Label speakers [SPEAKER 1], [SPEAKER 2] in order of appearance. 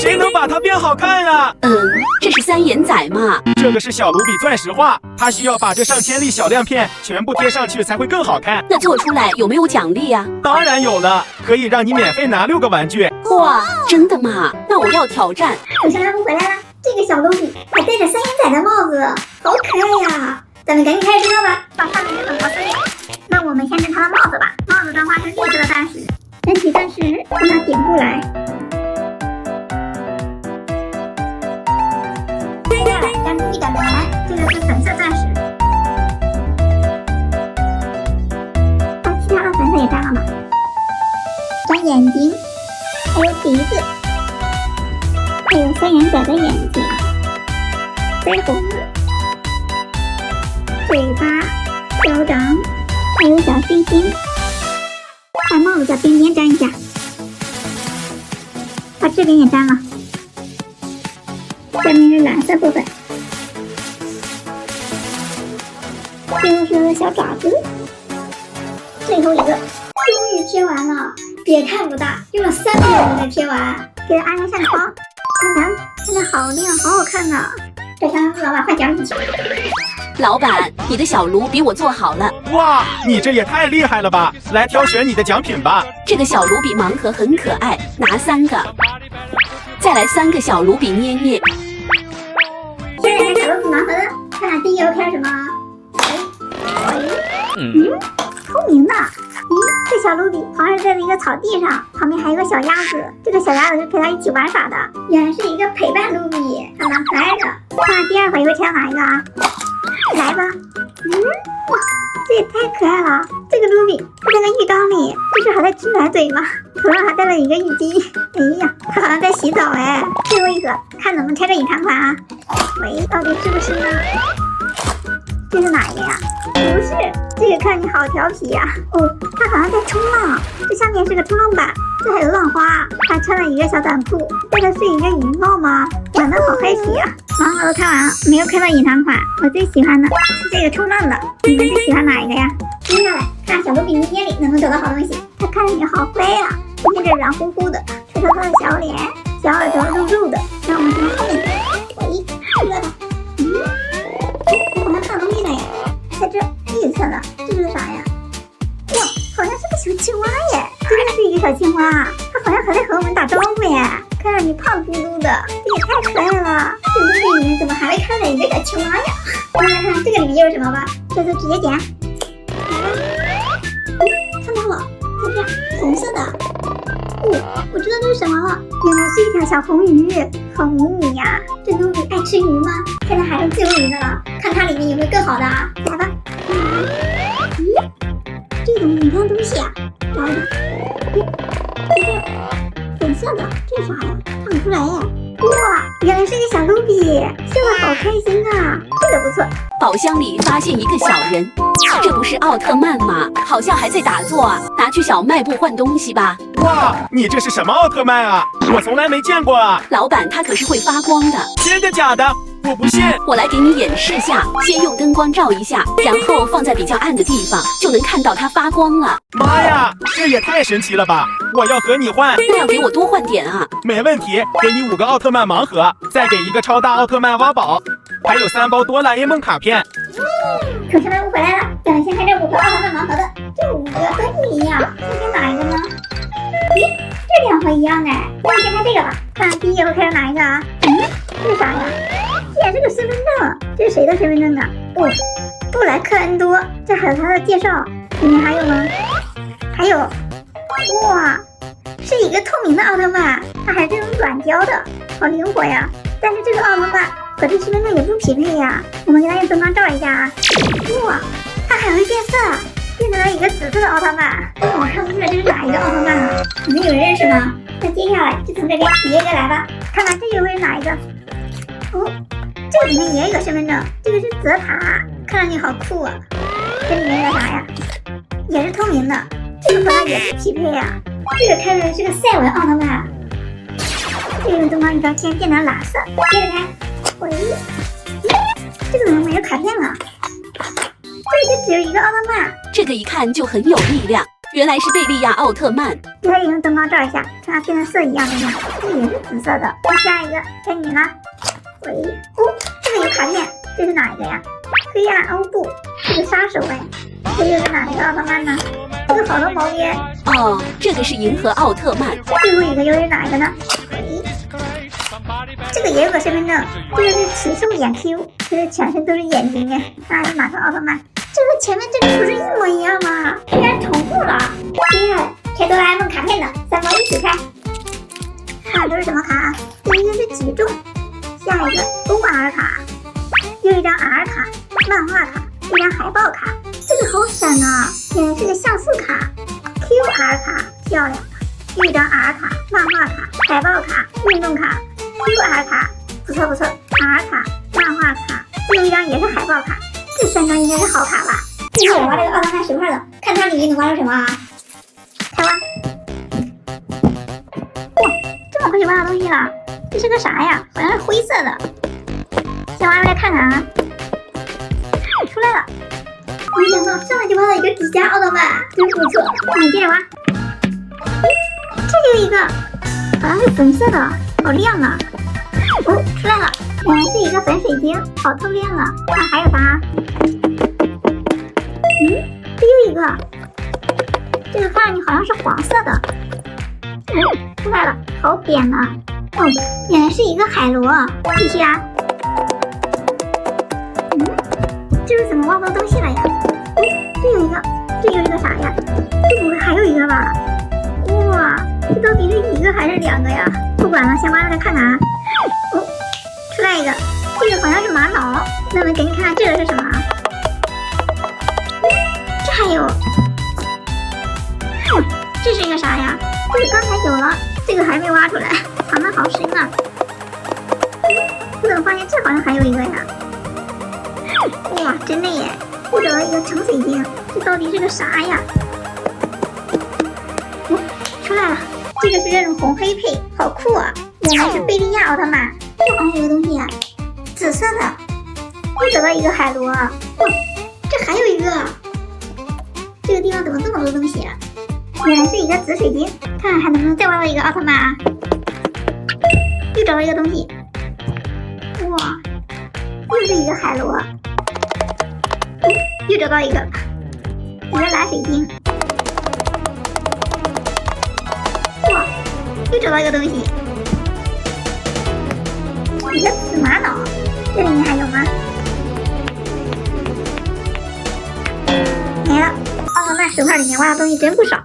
[SPEAKER 1] 谁能把它变好看呀？
[SPEAKER 2] 这是三眼仔嘛？
[SPEAKER 1] 这个是小卢比钻石画，它需要把这上千粒小亮片全部贴上去才会更好看。
[SPEAKER 2] 那做出来有没有奖励呀？
[SPEAKER 1] 当然有了，可以让你免费拿6个玩具。
[SPEAKER 2] 哇，真的吗？那我要挑战。
[SPEAKER 3] 小山阿布回来了，这个小卢比还戴着三眼仔的帽子，好可爱呀！咱们赶紧开始制作吧，把上面的粉末撕裂。那我们先制它的帽子吧，帽子的话是绿色的钻石，人体钻石把它点过来。接下来粘出一点棉，这个是粉色钻石。把其他的粉色也粘了嘛。粘眼睛，还有鼻子，还有三眼仔的眼睛，腮红。嘴巴、脚掌，还有小星星。把帽子的边边粘一下，把这边也粘了。下面是蓝色部分，最后是小爪子，最后一个。终于贴完了，别看不大，用了3秒钟才贴完。给它安个上框，看着好亮，好好看呐！这上老板换奖品去。
[SPEAKER 2] 老板，你的小卢比我做好了。
[SPEAKER 1] 哇，你这也太厉害了吧！来挑选你的奖品吧。
[SPEAKER 2] 这个小卢比盲盒很可爱，拿3个。再来3个小卢比捏捏。
[SPEAKER 3] 现在是小卢比盲盒的，看看第一个片什么？透明的。这小卢比好像是在一个草地上，旁边还有个小鸭子。这个小鸭子是陪它一起玩耍的，原来是一个陪伴卢比，还蛮可爱的。看第2回会挑哪一个啊？来吧。哇，这也太可爱了！这个卢比它在个浴缸里，这是还在吃奶嘴吗？头上还戴了一个浴巾。哎呀，它好像在洗澡哎。最后一个，看能不能拆这隐藏款啊？喂，到底是不是呢？这是哪一个呀？不是，这个看你好调皮呀！哦，它好像在冲浪，这下面是个冲浪板，这还有浪花，还穿了一个小短裤，戴的是一个雨帽吗？玩的好嗨皮呀！盲盒都看完了，没有看到隐藏款，我最喜欢的是这个冲浪的，你们最喜欢哪一个呀？接下来看小卢比捏捏里能不能找到好东西，它看着你好乖呀，捏着软乎乎的，瞅瞅它的小脸，小耳朵肉肉的，让我们从后面看，喂，这个好像看到东西了耶，在这绿色的，这是啥呀？哇，好像是个小青蛙耶，真的是一个小青蛙，它好像还在和我们打招呼耶。看着你胖嘟嘟的，这也太可爱了。这卢比里面怎么还会看着一个小青蛙呀？我们来看这个里面有什么吧，这次直接点。看到了，在这红色的。我知道这是什么了，原来是一条小红鱼，好迷你呀！这卢比爱吃鱼吗？现在还剩最后一个了，看它里面有没有更好的啊！来吧。这个怎么隐藏东西啊？找一找。这个粉色的，这是啥呀？看不出来呀。哇，原来是个小卢比，笑得好开心啊！这个不错。
[SPEAKER 2] 宝箱里发现一个小人，这不是奥特曼吗？好像还在打坐啊！拿去小卖部换东西吧。
[SPEAKER 1] 哇，你这是什么奥特曼啊？我从来没见过啊！
[SPEAKER 2] 老板，他可是会发光的。
[SPEAKER 1] 真的假的？我不信。
[SPEAKER 2] 我来给你演示下，先用灯光照一下，然后放在比较暗的地方，就能看到它发光了。
[SPEAKER 1] 妈呀，这也太神奇了吧！我要和你换。
[SPEAKER 2] 那要给我多换点啊！
[SPEAKER 1] 没问题，给你5个奥特曼盲盒，再给1个超大奥特曼挖宝，还有3包哆啦 A 梦卡片。
[SPEAKER 3] 可是们回来了，咱们先看这5个奥特曼盲盒的，这5个和你一样，先选哪一个呢？这2盒一样哎，那你先看这个吧，看第一个开始哪一个啊？这是啥呀？竟然是个身份证，这是谁的身份证啊？哦，布莱克恩多，这还有他的介绍，里面还有吗？还有，哇，是一个透明的奥特曼，它还是这种软胶的，好灵活呀！但是这个奥特曼和这身份证也不匹配呀，我们给它用灯光照一下啊！哇，它还会变色，变成了一个紫色的奥特曼，我看不出来这是哪一个奥特曼啊？你们有人认识吗？那接下来就从这边一个一个来吧，看看这个会是哪一个？哦，这个里面也有一个身份证，这个是泽塔，看上去好酷啊！这里面是啥呀？也是透明的，这个和它也不匹配呀。这个看着是个赛文奥特曼，这个用灯光一照，竟然变成蓝色。接着看，喂，这个怎么没有卡片了？这个就只有一个奥特曼，
[SPEAKER 2] 这个一看就很有力量。原来是贝利亚奥特曼。
[SPEAKER 3] 再用灯光照一下，看它变成色一样的呀，这也是紫色的。下一个该你了。喂，哦，这个有卡片，这是哪一个呀？黑暗欧布，这个杀手哎，这又是哪一个奥特曼呢？这个好多毛边。
[SPEAKER 2] 哦，这个是银河奥特曼。
[SPEAKER 3] 最后一个又是哪一个呢？喂，这个也有个身份证，这个是奇兽眼 Q， 这是全身都是眼睛哎，那是哪个奥特曼？这和前面这个不是一模一样吗？竟然重复了。接下来开哆啦 A 梦卡片的3包一起开，看都是什么卡啊？第一个是举重，下一个 OR 卡，又一张 R 卡，漫画卡，一张海报卡，这个好闪啊！原来是个像素卡。QR 卡漂亮，又一张 R 卡，漫画卡，海报卡，运动卡。QR 卡不错不错 ，R 卡，漫画卡，最后一张也是海报卡，这3张应该是好卡吧？最后我挖这个奥特曼手帕了，看它里面能挖出什么啊？开挖！哇，这么快就挖到东西了，这是个啥呀？好像是灰色的。先挖出来看看啊！出来了。没想到上来就挖到一个指甲奥特曼，真不错。我们接着挖。这有一个，好像是粉色的，好亮啊！哦，出来了，原来是一个粉水晶，好透亮啊！看还有啥？这又一个，这个看上去好像是黄色的。哦，出来了，好扁啊！哦，原来是一个海螺，继续啊！这是怎么挖不到东西了呀？哦，这有一个，这又一个啥呀？这不会还有一个吧？哇，这到底是1个还是2个呀？不管了，先挖出来看看啊！哦，出来一个，这个好像是玛瑙，那我们赶紧看看这个是什么啊？这还有，这是一个啥呀？这个刚才有了，这个还没挖出来，藏得好深啊！我怎么发现这好像还有一个呀？哇，真的耶！我找到一个橙水晶，这到底是个啥呀？哦，出来了，这个是这种红黑配，好酷啊！原来是贝利亚奥特曼，这好像有个东西啊，紫色的。又找到一个海螺，哇，这还有一个，这个地方怎么这么多东西啊？原来是一个紫水晶，看看还能不能再挖到一个奥特曼啊！又找到一个东西，哇，又是一个海螺。又找到一个蓝水晶，哇！又找到一个东西，一个紫玛瑙，这里面还有吗？没了。奥特曼手帕里面挖的东西真不少。